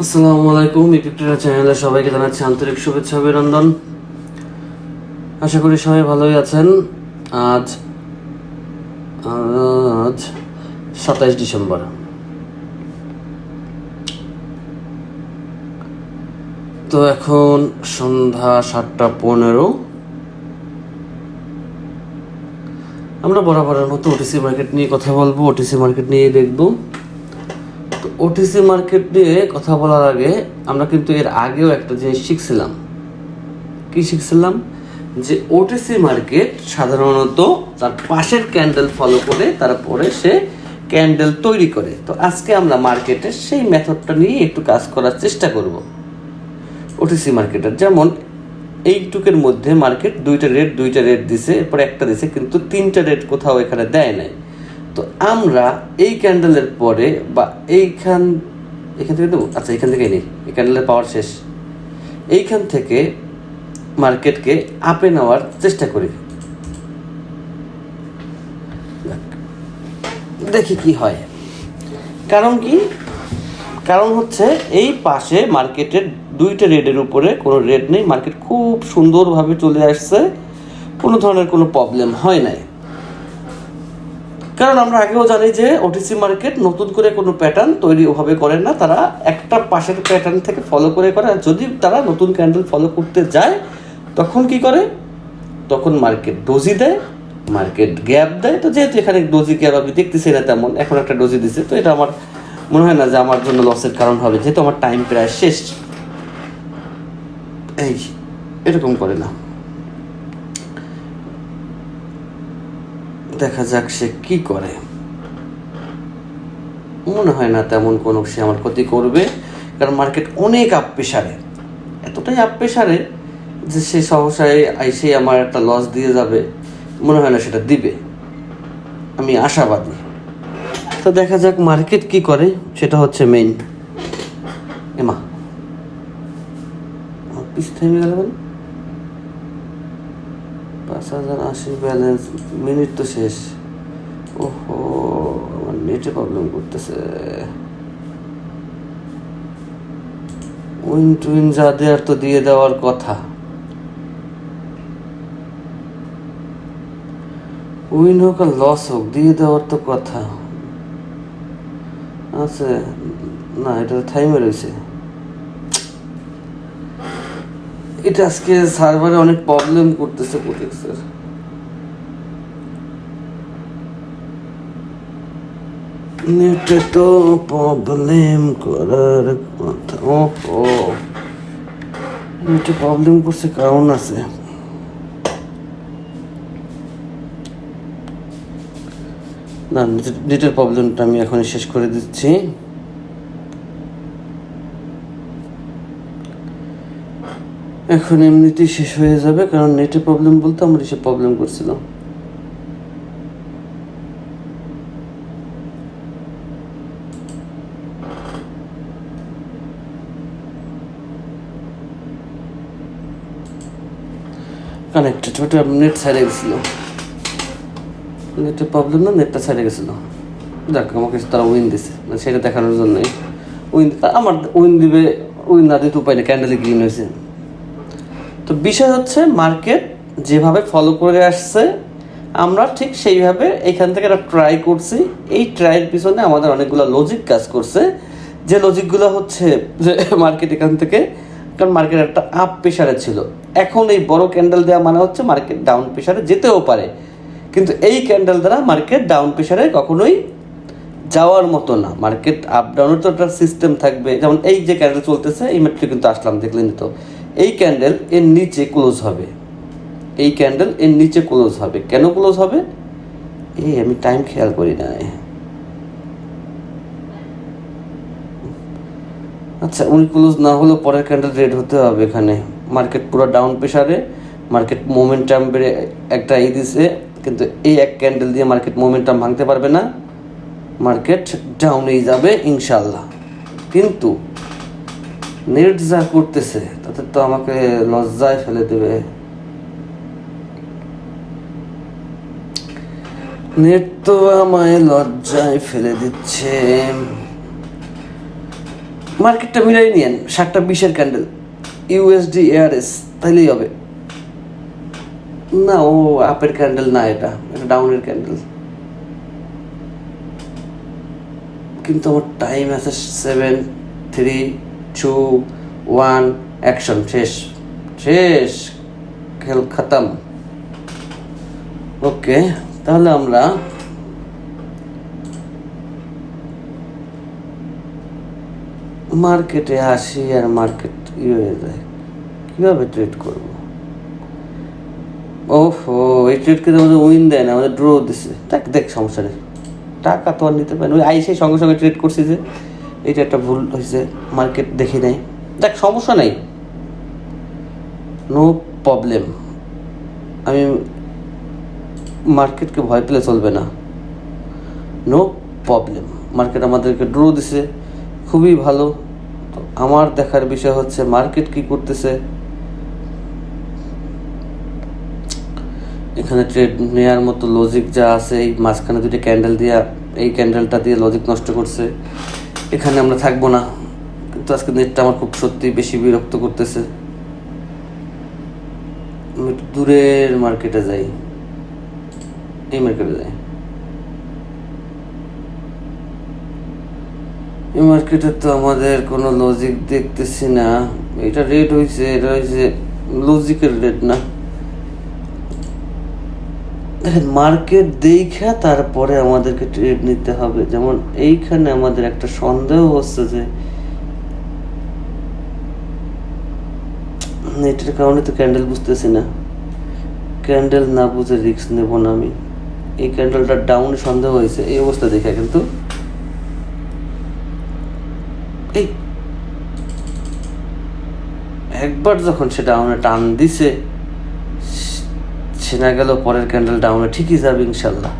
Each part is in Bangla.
আসসালামু আলাইকুম। ইপিকটেরা চ্যানেলে সবাইকে জানাচ্ছি আন্তরিক শুভেচ্ছা অভিনন্দন। আশা করি সবাই ভালোই আছেন। আজ আজ 27 ডিসেম্বর। তো এখন সন্ধ্যা 7:15। আমরা বরাবরের মতো ওটিসি মার্কেট নিয়ে কথা বলবো, ওটিসি মার্কেট নিয়ে দেখবো। তো ওটিসি মার্কেট নিয়ে কথা বলার আগে আমরা কিন্তু এর আগেও একটা জিনিস শিখছিলাম। কি শিখছিলাম? যে ওটিসি মার্কেট সাধারণত তার পাশের ক্যান্ডেল ফলো করে তারপরে সে ক্যান্ডেল তৈরি করে। তো আজকে আমরা মার্কেটে সেই মেথডটা নিয়ে একটু কাজ করার চেষ্টা করব। ওটিসি মার্কেটের যেমন এইটুকের মধ্যে মার্কেট দুইটা রেট দিছে, এরপরে একটা দিছে, কিন্তু তিনটা রেট কোথাও এখানে দেয় নাই। তো আমরা এই ক্যান্ডেলের পরে বা এখান থেকে দেবো, আচ্ছা এখান থেকেই নেই, এই ক্যান্ডেলের পাওয়ার শেষ। এইখান থেকে মার্কেটকে আপে নেওয়ার চেষ্টা করি, দেখি কি হয়। কারণ হচ্ছে এই পাশে মার্কেটের দুইটা রেডের উপরে কোনো রেড নেই, মার্কেট খুব সুন্দরভাবে চলে আসছে, কোনো ধরনের কোনো প্রবলেম হয় নাই। কারণ আমরা আগেও জানি যে ওটিসি মার্কেট নতুন করে কোনো প্যাটার্ন তৈরি ওভাবে করে না, তারা একটা পাশের প্যাটার্ন থেকে ফলো করে। আর যদি তারা নতুন ক্যান্ডেল ফলো করতে যায় তখন কি করে? তখন মার্কেট ডোজি দেয়, মার্কেট গ্যাপ দেয়। তো যেহেতু এখানে ডোজি গ্যাপ আমি দেখতেছি না তেমন, এখন একটা ডোজি দিছে, তো এটা আমার মনে হয় না যে আমার জন্য লসের কারণ হবে, যেহেতু আমার টাইম প্রায় শেষ। এই এরকম করে না, দেখা যাক সে কি করে। মনে হয় না তেমন কোনো সে আমার ক্ষতি করবে, কারণ মার্কেট অনেক আপ প্রেশারে, এতটাই আপ প্রেশারে যে সে সহসায় আইসে আমার একটা লস দিয়ে যাবে, মনে হয় না সেটা দিবে, আমি আশাবাদী। তো দেখা যাক মার্কেট কি করে, সেটা হচ্ছে মেইন। এমা পিস থেমে গেল, 5080 ব্যালেন্স, মিনিট তো শেষ। ওহো, আমার নেটে প্রবলেম করতেছে। উইন যা দেওয়ার তো দিয়ে দেওয়ার কথা, উইন হোক আর লস হোক দিয়ে দেওয়ার তো কথা আছে। না, এটা তো থাইমে রয়েছে। এটা আজকে সার্ভারে অনেক প্রবলেম করতেছে কোটেক্সের। নেটে তো প্রবলেম করার কথা। ওহো, নেটে প্রবলেম করছে, কারণ আছে। না, নেটের প্রবলেমটা আমি এখনই শেষ করে দিচ্ছি। এখন এমনিতেই শেষ হয়ে যাবে, কারণ নেটে প্রবলেম বলতে আমার এসে প্রবলেম করছিল। কানেক্টেড, ওটা নেট ছাড়ে গেছিলো, নেটের প্রবলেম না, নেটটা ছাড়ে গেছিলো। যাক, আমাকে তারা উইন দিছে, মানে সেটা দেখানোর জন্যই উইন। আমার উইন দিবে, উইন না দিতে উপায় নেই, ক্যান্ডেলে গ্রিন হয়েছে। তো বিষয় হচ্ছে মার্কেট যেভাবে ফলো করে আসছে আমরা ঠিক সেইভাবে এখান থেকে একটা ট্রাই করছি। এই ট্রাইয়ের পিছনে আমাদের অনেকগুলো লজিক কাজ করছে, যে লজিকগুলো হচ্ছে যে মার্কেট এখান থেকে, কারণ মার্কেট একটা আপ প্রেশারে ছিল, এখন এই বড় ক্যান্ডেল দেওয়া মানে হচ্ছে মার্কেট ডাউন প্রেশারে যেতেও পারে, কিন্তু এই ক্যান্ডেল দ্বারা মার্কেট ডাউন প্রেশারে কখনোই যাওয়ার মতো না। মার্কেট আপ ডাউনের তো একটা সিস্টেম থাকবে। যেমন এই যে ক্যান্ডেল চলতেছে, এই মাত্র কিন্তু আসলাম, দেখলেন তো, এই ক্যান্ডেল এর নিচে ক্লোজ হবে, এই ক্যান্ডেল এর নিচে ক্লোজ হবে। কেন ক্লোজ হবে? এই আমি টাইম খেয়াল করি না। আচ্ছা, উনি ক্লোজ না হলেও পরের ক্যান্ডেল রেড হতে হবে। এখানে মার্কেট পুরো ডাউন প্রেশারে, মার্কেট মোমেন্টাম বেড়ে একটা দিছে, কিন্তু এই এক ক্যান্ডেল দিয়ে মার্কেট মোমেন্টাম ভাঙতে পারবে না, মার্কেট ডাউনেই যাবে ইনশাল্লাহ। কিন্তু নেট যা করতেছে তাতে তো আমাকে লজ্জায় ফেলে দেবে। নেট তো আমায় লজ্জায় ফেলে দিচ্ছে। মার্কেটটা মিলাই নিয়েন 7টা 20-এর ক্যান্ডেল ইউএসডি এআরএস, তাইলেই হবে। না, ও আপের ক্যান্ডেল না, এটা ডাউনের ক্যান্ডেল। কিন্তু আমার টাইম আছে 7, 3, 2, 1 অ্যাকশন। শেষ খেল খতম। ওকে, তাহলে আমরা মার্কেটে আসি আর মার্কেট হয়ে যায়, কীভাবে ট্রেড করবো? ওহো, এই ট্রেডকে আমাদের উইন দেয় না, আমাদের ড্র দিছে। দেখ সমস্যা নেই, টাকা তো আর নিতে পারি। ওই আইসে সঙ্গে সঙ্গে ট্রেড করছি যে, এটা একটা ভুল হয়েছে, মার্কেট দেখি নাই। দেখ সমস্যা নেই, নো প্রবলেম। আমি মার্কেটকে ভয় পেলে চলবে না, নো প্রবলেম। মার্কেট আমাদেরকে ড্র দিছে, খুবই ভালো। তো আমার দেখার বিষয় হচ্ছে মার্কেট কি করতেছে। এখানে ট্রেড নেওয়ার মতো লজিক যা আছে, এই মাঝখানে দুটো ক্যান্ডেল দিয়া, এই ক্যান্ডেলটা দিয়ে লজিক নষ্ট করছে। এখানে আমরা থাকবো না, কিন্তু আজকে নেটটা আমার খুব সত্যি বেশি বিরক্ত করতেছে। আমি একটু দূরের মার্কেটে যাই, এই মার্কেটে যাই। এই মার্কেটে তো আমাদের কোনো লজিক দেখতেছি না। এটা রেট হয়েছে, এটা হয়েছে লজিকের রেট না। দেখেন, মার্কেট দেখা তারপরে আমাদেরকে ট্রেড নিতে হবে। যেমন এইখানে আমাদের একটা সন্দেহ হচ্ছে যে এটার কারণে তো ক্যান্ডেল বুঝতেছি না, ক্যান্ডেল না বুঝে রিস্ক নেব না আমি। এই ক্যান্ডেলটা ডাউনে সন্দেহ হয়েছে এই অবস্থা দেখে, কিন্তু এই একবার যখন সে ডাউনে টান দিছে, চেনা গেল পরের ক্যান্ডেল ডাউনে ঠিকই যাবে ইনশাল্লাহ।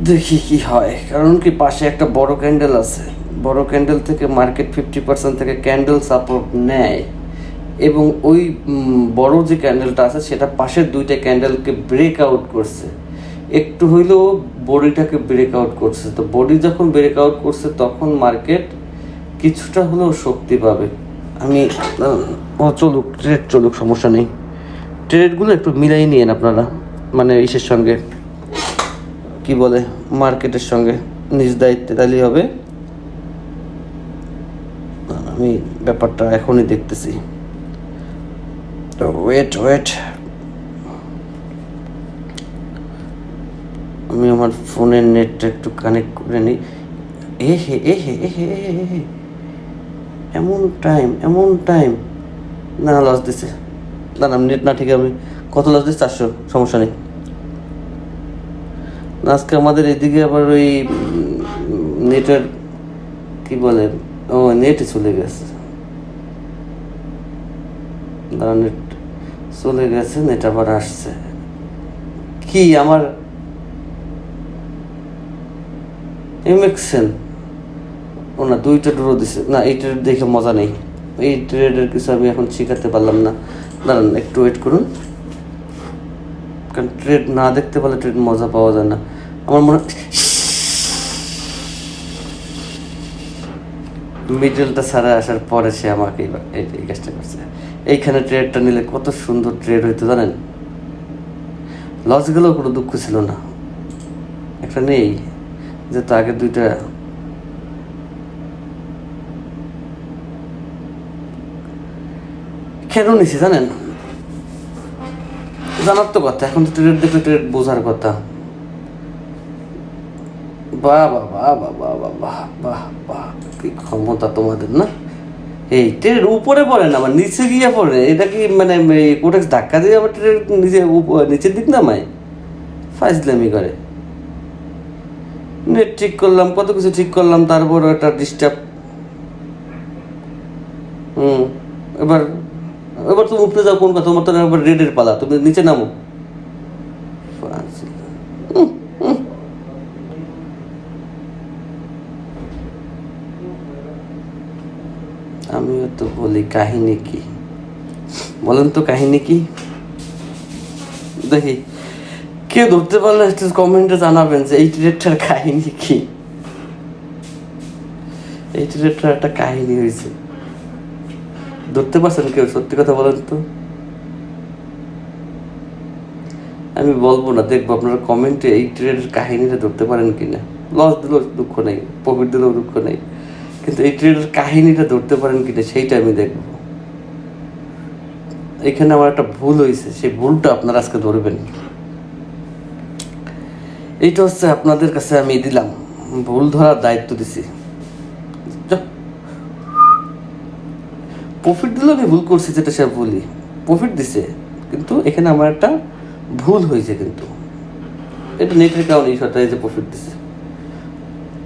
দেখি কি হয়, কারণ কি পাশে একটা বড় ক্যান্ডেল আছে, বড় ক্যান্ডেল থেকে মার্কেট 50% থেকে ক্যান্ডেল সাপোর্ট নেয়, এবং ওই বড় যে ক্যান্ডেলটা আছে সেটা পাশের দুইটা ক্যান্ডেলকে ব্রেক আউট করছে, একটু হইলেও বডিটাকে ব্রেক আউট করছে। তো বডি যখন ব্রেক আউট করছে তখন মার্কেট কিছুটা হলেও শক্তি পাবে। আমি চলুক ট্রেড চলুক, সমস্যা নেই। ট্রেডগুলো একটু মিলাই নিয়েন আপনারা, মানে ইসের সঙ্গে কি বলে, মার্কেটের সঙ্গে নিজ দায়িত্বে, তাহলেই হবে। আমি ব্যাপারটা এখনই দেখতেছি। তো ওয়েট, আমি আমার ফোনের নেটটা একটু কানেক্ট করে নিই। এমন টাইম না, লস দিছে। না নেট না, ঠিক আছে। আমি কত লস দিচ্ছি? 400, সমস্যা নেই। আজকে আমাদের এদিকে আবার ওই নেটের কি বলে, ও নেটে চলে গেছে। নেট চলে গেছে, নেট আবার আসছে। কি আমার এমএক্সেল ও না, 2টা ড্র দিছে না। এই ট্রেড দেখে মজা নেই, এই ট্রেডের কিছু আমি এখন শিখাতে পারলাম না। দাঁড়ান একটু ওয়েট করুন, কারণ ট্রেড না দেখতে পারলে ট্রেড মজা পাওয়া যায় না। আমার মনে মিডলটা ছাড়া আসার পরে সে আমাকে এই কাজটা করছে। এইখানে ট্রেডটা নিলে কত সুন্দর ট্রেড হইতো জানেন, লস গেলেও কোনো দুঃখ ছিল না। একটা নেই যেহেতু আগে 2টা কেন নিছি জানেন, জানার তো কথা। এখন তো ট্রেড দেখলে ট্রেড বোঝার কথা। বাহ, কি ক্ষমতা তোমাদের না। এই ট্রেড উপরে পড়ে না, আবার নিচে গিয়ে পড়ে। এটা কি মানে কোটেক্স ধাক্কা দিয়ে আবার ট্রেড নিচের দিক নামায়? ফাইজলামি করে। নেট ঠিক করলাম, কত কিছু ঠিক করলাম, তারপর একটা ডিস্টার্ব। এবার তুমি উপরে যাও, কোন কথা? তোমার তো এবার রেডের পালা, তুমি নিচে নামো। আমিও তো বলি কাহিনী কি, বলেন তো কাহিনী কি? দেখি কে ধরতে পারলে একটু কমেন্টে জানাবেন যে এই ট্রেডটার কাহিনী কি। এই ট্রেডটার একটা কাহিনী হয়েছে, ধরতে পারছেন কেউ? সত্যি কথা বলেন তো। আমি বলবো না, দেখবো আপনারা কমেন্টে এই ট্রেডের কাহিনীটা ধরতে পারেন কিনা। লস দিলেও দুঃখ নেই, প্রফিট দিলেও দুঃখ নেই, কিন্তু এই ট্রেডের কাহিনীটা ধরতে পারেন কিনা সেইটা আমি দেখবো। এখানে আমার একটা ভুল হয়েছে, সেই ভুলটা আপনারা আজকে ধরবেন। এইটা হচ্ছে আপনাদের কাছে আমি দিলাম, ভুল ধরার দায়িত্ব দিছি। প্রফিট দিলেও আমি ভুল করছি, যেটা সে ভুলই, প্রফিট দিছে, কিন্তু এখানে আমার একটা ভুল হয়েছে। কিন্তু এটা নেটের কারণে এই সরকারি যে প্রফিট দিছে,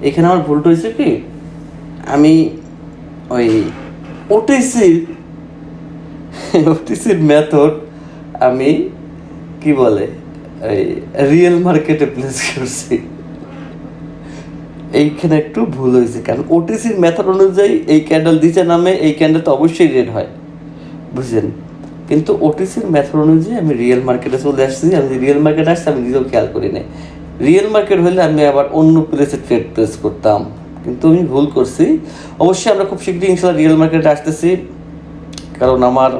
এখানে আমার ভুলটা হয়েছে কি, আমি ওই ওটিসির মেথড আমি কি বলে ওই রিয়েল মার্কেটে প্লেস করছি। এইখানে একটু ভুল হয়েছে, কারণ ওটিসির মেথড অনুযায়ী এই ক্যান্ডেল দিচ্ছে নামে এই ক্যান্ডেল তো অবশ্যই রেড হয়, বুঝলেন? কিন্তু ওটিসির মেথড অনুযায়ী আমি রিয়েল মার্কেটে চলে আসছি। আমি রিয়েল মার্কেটে আসছি আমি নিজেও খেয়াল করি নাই। রিয়েল মার্কেট হলে আমি আবার অন্য প্লেসে ট্রেড প্লেস করতাম, কিন্তু আমি ভুল করছি। অবশ্যই আমরা খুব শীঘ্রই ইনশাল্লাহ রিয়েল মার্কেটে আসতেছি, কারণ আমার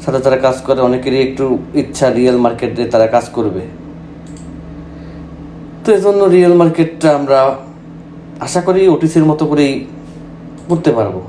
সাথে যারা কাজ করে অনেকেরই একটু ইচ্ছা রিয়েল মার্কেটে তারা কাজ করবে। তো এই জন্য রিয়েল মার্কেটটা আমরা আশা করি ওটিসির মতো করেই করতে পারবো।